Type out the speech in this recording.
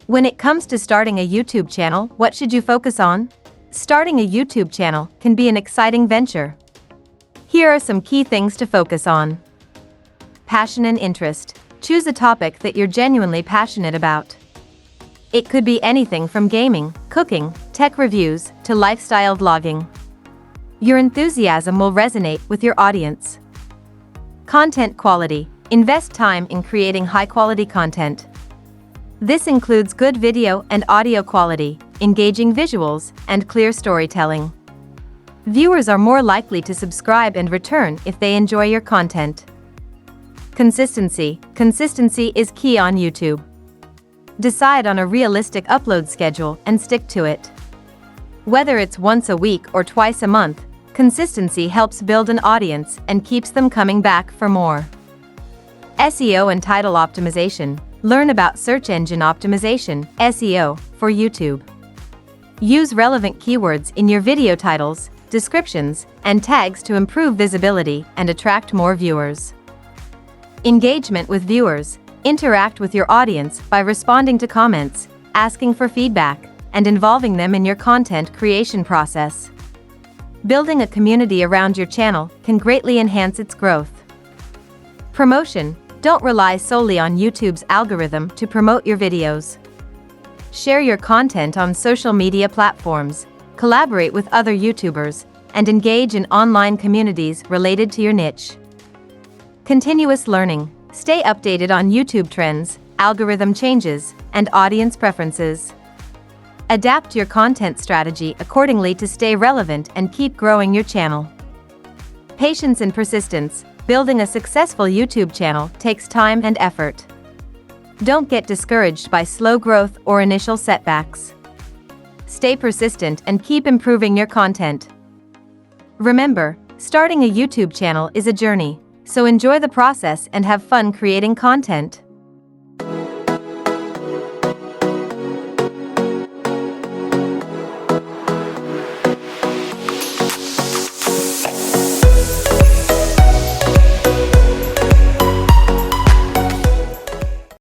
When it comes to starting a YouTube channel, what should you focus on? Starting a YouTube channel can be an exciting venture. Here are some key things to focus on. Passion and interest. Choose a topic that you're genuinely passionate about. It could be anything from gaming, cooking, tech reviews, to lifestyle vlogging. Your enthusiasm will resonate with your audience. Content quality. Invest time in creating high-quality content. This includes good video and audio quality, engaging visuals, and clear storytelling. Viewers are more likely to subscribe and return if they enjoy your content. Consistency. Consistency is key on YouTube. Decide on a realistic upload schedule and stick to it. Whether it's once a week or twice a month, consistency helps build an audience and keeps them coming back for more. SEO and title optimization. Learn about search engine optimization, SEO, for YouTube. Use relevant keywords in your video titles, descriptions, and tags to improve visibility and attract more viewers. Engagement with viewers. Interact with your audience by responding to comments, asking for feedback, and involving them in your content creation process. Building a community around your channel can greatly enhance its growth. Promotion. Don't rely solely on YouTube's algorithm to promote your videos. Share your content on social media platforms, collaborate with other YouTubers, and engage in online communities related to your niche. Continuous learning. Stay updated on YouTube trends, algorithm changes, and audience preferences. Adapt your content strategy accordingly to stay relevant and keep growing your channel. Patience and persistence. Building a successful YouTube channel takes time and effort. Don't get discouraged by slow growth or initial setbacks. Stay persistent and keep improving your content. Remember, starting a YouTube channel is a journey, so enjoy the process and have fun creating content.